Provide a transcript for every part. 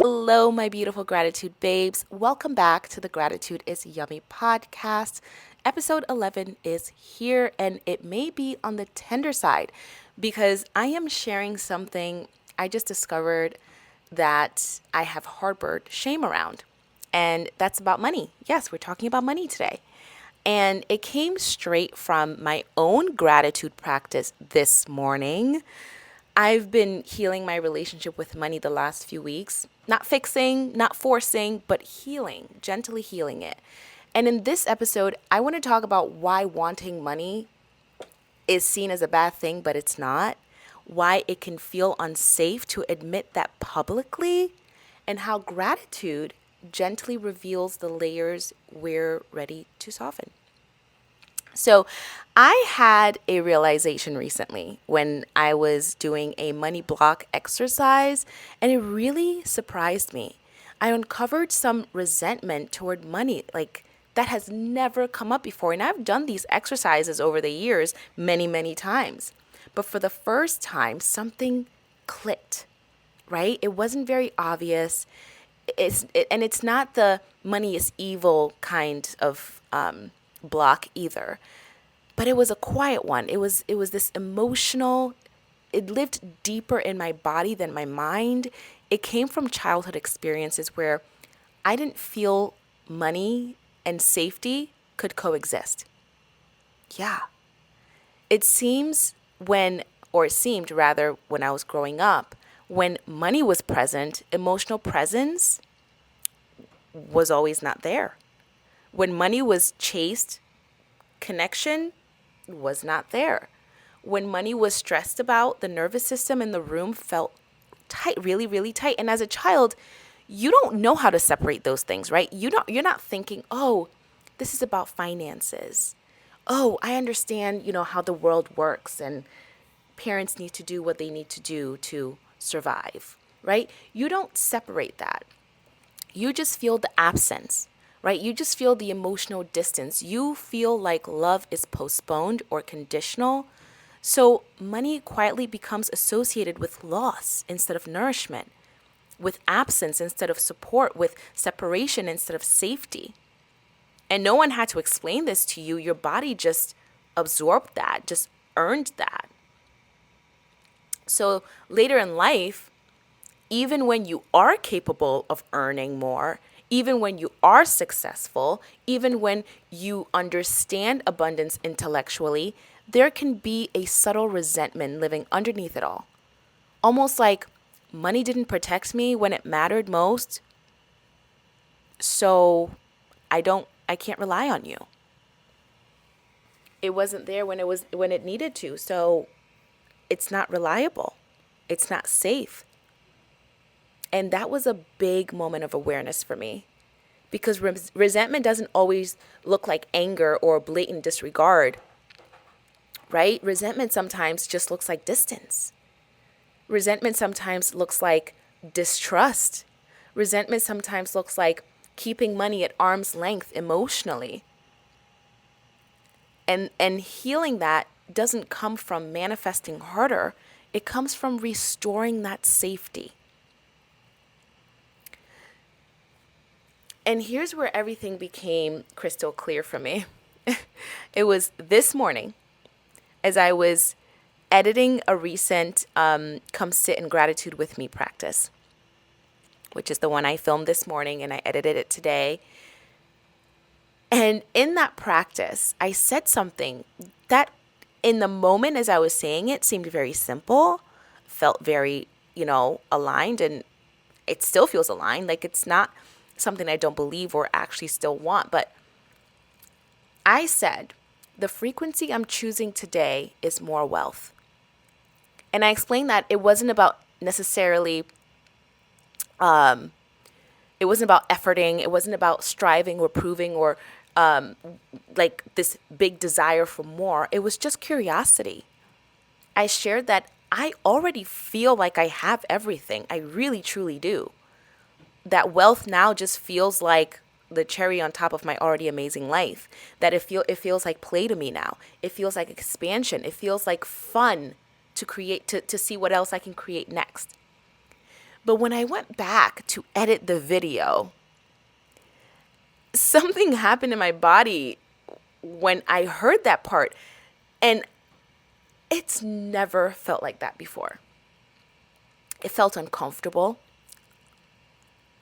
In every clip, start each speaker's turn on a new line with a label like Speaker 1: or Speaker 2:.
Speaker 1: Hello, my beautiful gratitude babes. Welcome back to the Gratitude is Yummy podcast. Episode 11 is here, and it may be on the tender side because I am sharing something I just discovered that I have harbored shame around. And that's about money. Yes, we're talking about money today. And it came straight from my own gratitude practice this morning. I've been healing my relationship with money the last few weeks. Not fixing, not forcing, but healing, gently healing it. And in this episode, I want to talk about why wanting money is seen as a bad thing, but it's not. Why it can feel unsafe to admit that publicly, and how gratitude gently reveals the layers we're ready to soften. So, I had a realization recently when I was doing a money block exercise, and it really surprised me. I uncovered some resentment toward money, like that has never come up before. And I've done these exercises over the years many, many times. But for the first time, something clicked, right? It wasn't very obvious. And it's not the money is evil kind of block either, but it was a quiet one. It was this emotional. It lived deeper in my body than my mind. It came from childhood experiences where I didn't feel money and safety could coexist. Yeah. It seems or it seemed rather, when I was growing up, when money was present, emotional presence was always not there. When money was chased, connection was not there. When money was stressed about, the nervous system in the room felt tight, really, really tight. And as a child, you don't know how to separate those things, right? You're not thinking, "Oh, this is about finances. Oh, I understand, how the world works and parents need to do what they need to do to survive." Right? You don't separate that. You just feel the absence, right? You just feel the emotional distance. You feel like love is postponed or conditional. So money quietly becomes associated with loss instead of nourishment, with absence instead of support, with separation instead of safety. And no one had to explain this to you. Your body just absorbed that, just earned that. So later in life, even when you are capable of earning more, even when you are successful, even when you understand abundance intellectually, there can be a subtle resentment living underneath it all. Almost like money didn't protect me when it mattered most, so I can't rely on you. It wasn't there when it needed to, so it's not reliable. It's not safe. And that was a big moment of awareness for me, because resentment doesn't always look like anger or blatant disregard, right? Resentment sometimes just looks like distance. Resentment sometimes looks like distrust. Resentment sometimes looks like keeping money at arm's length emotionally. And healing that doesn't come from manifesting harder. It comes from restoring that safety. And here's where everything became crystal clear for me. It was this morning as I was editing a recent Come Sit in Gratitude with Me practice, which is the one I filmed this morning, and I edited it today. And in that practice, I said something that in the moment as I was saying it seemed very simple, felt very, aligned, and it still feels aligned. Like it's not something I don't believe or actually still want. But I said, the frequency I'm choosing today is more wealth. And I explained that it wasn't about necessarily, it wasn't about efforting. It wasn't about striving or proving or like this big desire for more. It was just curiosity. I shared that I already feel like I have everything. I really, truly do. That wealth now just feels like the cherry on top of my already amazing life. That it feels like play to me now. It feels like expansion. It feels like fun to create, to see what else I can create next. But when I went back to edit the video, something happened in my body when I heard that part. And it's never felt like that before. It felt uncomfortable.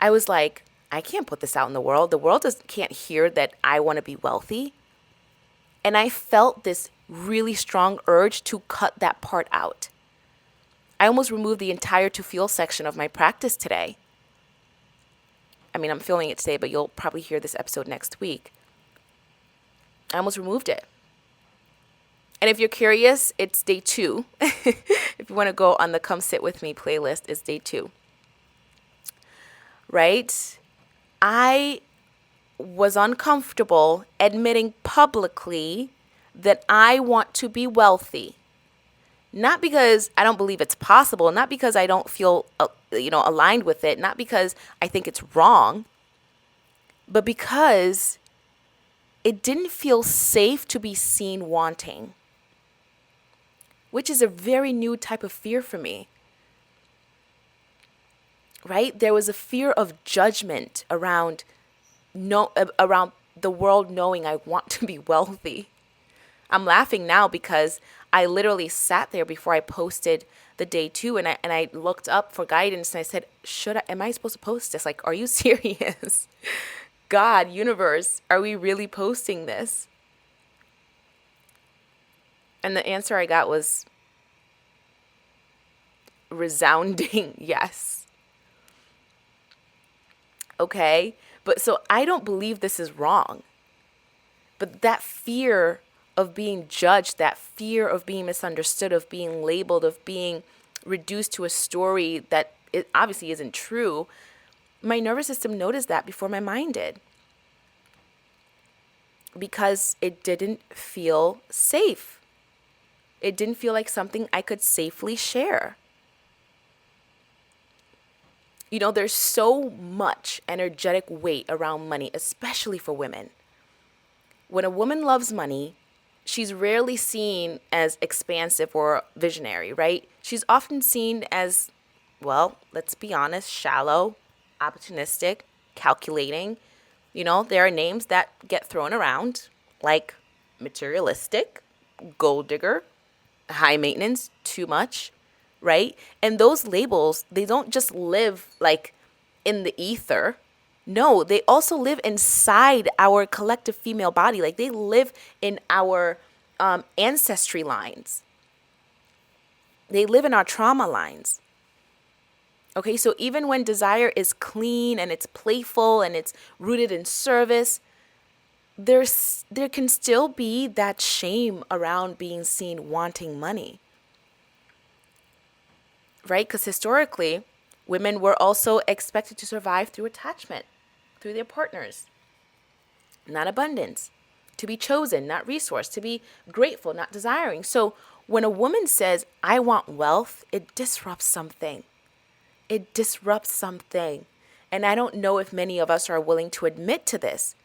Speaker 1: I was like, I can't put this out in the world. The world can't hear that I want to be wealthy. And I felt this really strong urge to cut that part out. I almost removed the entire to feel section of my practice today. I mean, I'm filming it today, but you'll probably hear this episode next week. I almost removed it. And if you're curious, it's day 2. If you want to go on the Come Sit With Me playlist, it's day 2. Right? I was uncomfortable admitting publicly that I want to be wealthy. Not because I don't believe it's possible, not because I don't feel, aligned with it, not because I think it's wrong, but because it didn't feel safe to be seen wanting, which is a very new type of fear for me. Right? There was a fear of judgment around the world knowing I want to be wealthy. I'm laughing now because I literally sat there before I posted the day 2 and I looked up for guidance and I said, am I supposed to post this? Like, are you serious? God, universe, are we really posting this? And the answer I got was resounding yes. Okay? But so I don't believe this is wrong. But that fear of being judged, that fear of being misunderstood, of being labeled, of being reduced to a story that it obviously isn't true, my nervous system noticed that before my mind did. Because it didn't feel safe. It didn't feel like something I could safely share. There's so much energetic weight around money, especially for women. When a woman loves money, she's rarely seen as expansive or visionary, right? She's often seen as, well, let's be honest, shallow, opportunistic, calculating. There are names that get thrown around like materialistic, gold digger, high maintenance, too much, right? And those labels, they don't just live like in the ether. No, they also live inside our collective female body. Like they live in our ancestry lines. They live in our trauma lines. Okay, so even when desire is clean and it's playful and it's rooted in service, there can still be that shame around being seen wanting money. Right? Because historically, women were also expected to survive through attachment, through their partners, not abundance, to be chosen, not resource, to be grateful, not desiring. So when a woman says, I want wealth, it disrupts something. It disrupts something. And I don't know if many of us are willing to admit to this,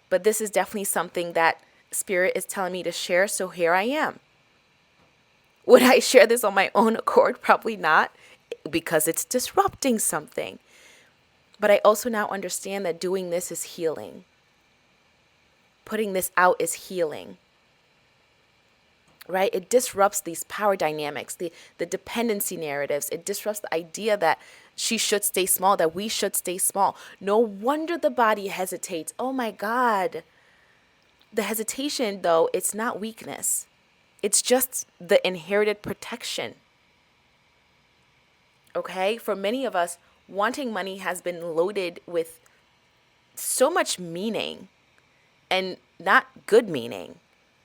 Speaker 1: but this is definitely something that Spirit is telling me to share. So here I am. Would I share this on my own accord? Probably not, because it's disrupting something. But I also now understand that doing this is healing. Putting this out is healing. Right? It disrupts these power dynamics, the dependency narratives. It disrupts the idea that she should stay small, that we should stay small. No wonder the body hesitates. Oh my God. The hesitation, though, it's not weakness. It's just the inherited protection. Okay? For many of us, wanting money has been loaded with so much meaning and not good meaning.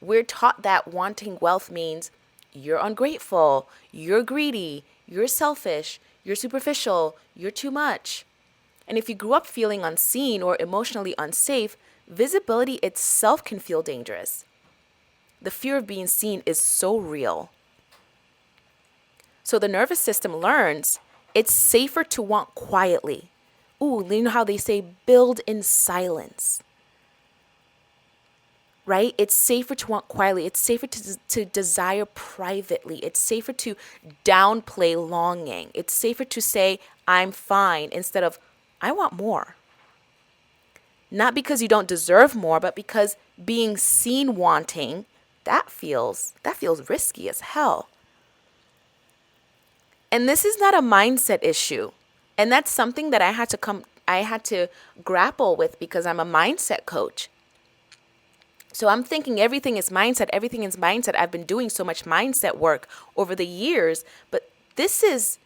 Speaker 1: We're taught that wanting wealth means you're ungrateful, you're greedy, you're selfish, you're superficial, you're too much. And if you grew up feeling unseen or emotionally unsafe, visibility itself can feel dangerous. The fear of being seen is so real. So the nervous system learns it's safer to want quietly. Ooh, you know how they say build in silence. right? It's safer to want quietly. It's safer to desire privately. It's safer to downplay longing. It's safer to say, I'm fine, instead of, I want more. Not because you don't deserve more, but because being seen wanting, that feels risky as hell. And this is not a mindset issue. And that's something that I had to grapple with because I'm a mindset coach. So I'm thinking everything is mindset, everything is mindset. I've been doing so much mindset work over the years, but this is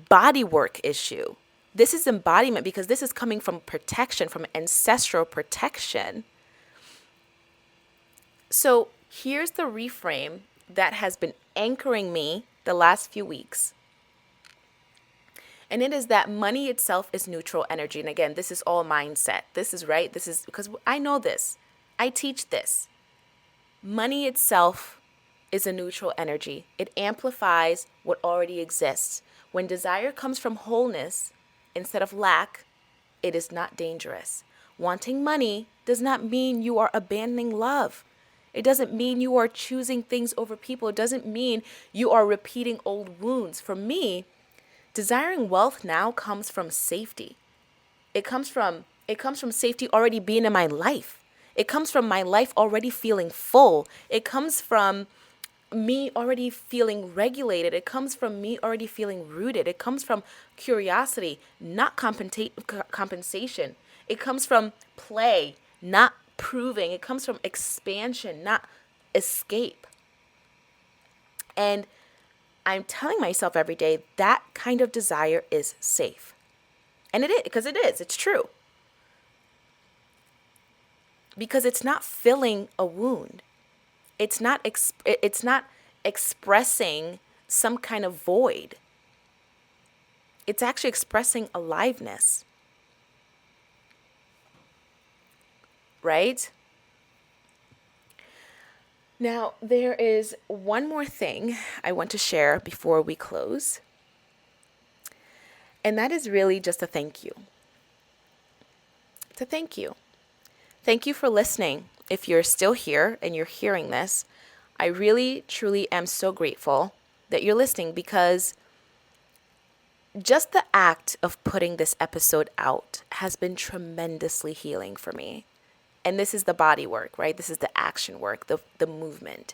Speaker 1: body work issue. This is embodiment because this is coming from protection, from ancestral protection. So here's the reframe that has been anchoring me the last few weeks. And it is that money itself is neutral energy. And again, this is all mindset. This is right. This is because I know this. I teach this. Money itself is a neutral energy. It amplifies what already exists. When desire comes from wholeness instead of lack, it is not dangerous. Wanting money does not mean you are abandoning love. It doesn't mean you are choosing things over people. It doesn't mean you are repeating old wounds. For me, desiring wealth now comes from safety. It comes from safety already being in my life. It comes from my life already feeling full. It comes from me already feeling regulated. It comes from me already feeling rooted. It comes from curiosity, not compensation. It comes from play, not proving. It comes from expansion, not escape. And I'm telling myself every day that kind of desire is safe. And it is, because it is. It's true. Because it's not filling a wound. It's not expressing some kind of void. It's actually expressing aliveness. Right? Now, there is one more thing I want to share before we close. And that is really just a thank you. It's a thank you. Thank you for listening. If you're still here and you're hearing this, I really, truly am so grateful that you're listening, because just the act of putting this episode out has been tremendously healing for me. And this is the body work, right? This is the action work, the movement.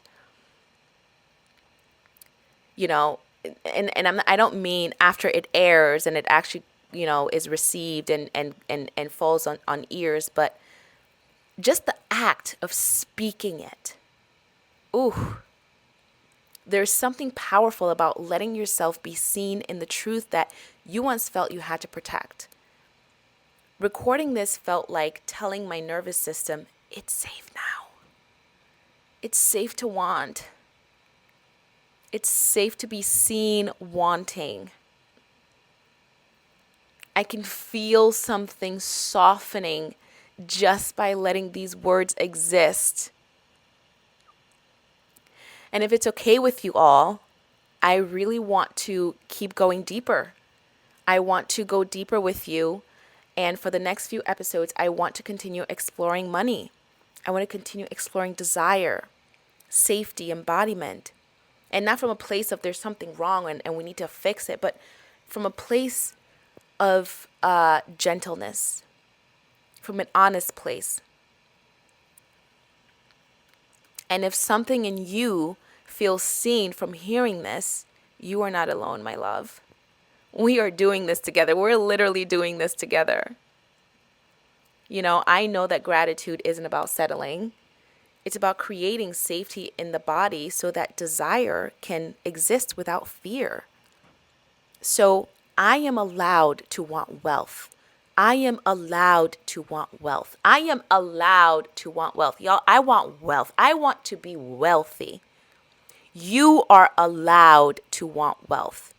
Speaker 1: You know, and I don't mean after it airs and it actually, is received and falls on ears, but just the act of speaking it. Ooh, there's something powerful about letting yourself be seen in the truth that you once felt you had to protect. Recording this felt like telling my nervous system, it's safe now. It's safe to want. It's safe to be seen wanting. I can feel something softening just by letting these words exist. And if it's okay with you all, I really want to keep going deeper. I want to go deeper with you. And for the next few episodes, I want to continue exploring money. I want to continue exploring desire, safety, embodiment. And not from a place of there's something wrong and we need to fix it, but from a place of gentleness, from an honest place. And if something in you feels seen from hearing this, you are not alone, my love. We are doing this together. We're literally doing this together. I know that gratitude isn't about settling. It's about creating safety in the body so that desire can exist without fear. So I am allowed to want wealth. I am allowed to want wealth. I am allowed to want wealth. Y'all, I want wealth. I want to be wealthy. You are allowed to want wealth.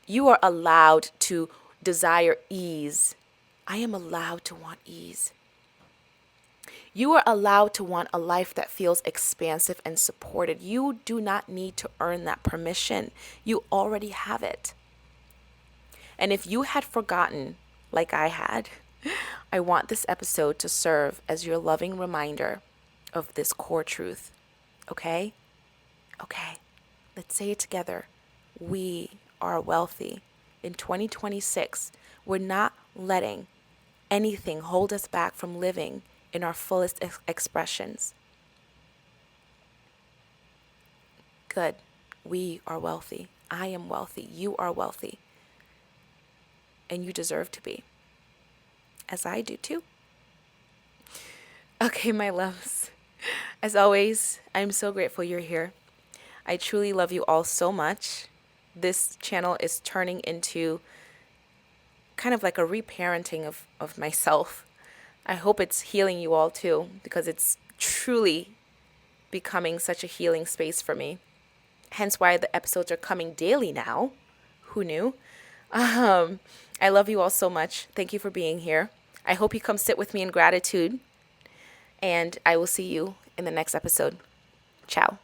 Speaker 1: You are allowed to desire ease. I am allowed to want ease. You are allowed to want a life that feels expansive and supported. You do not need to earn that permission. You already have it. And if you had forgotten, like I had, I want this episode to serve as your loving reminder of this core truth. Okay? Okay. Let's say it together. We are wealthy. In 2026, we're not letting anything hold us back from living in our fullest expressions. Good. We are wealthy. I am wealthy. You are wealthy. And you deserve to be, as I do too. Okay, my loves. As always, I'm so grateful you're here. I truly love you all so much. This channel is turning into kind of like a reparenting of myself. I hope it's healing you all too, because it's truly becoming such a healing space for me. Hence why the episodes are coming daily now. Who knew? I love you all so much. Thank you for being here. I hope you come sit with me in gratitude. And I will see you in the next episode. Ciao.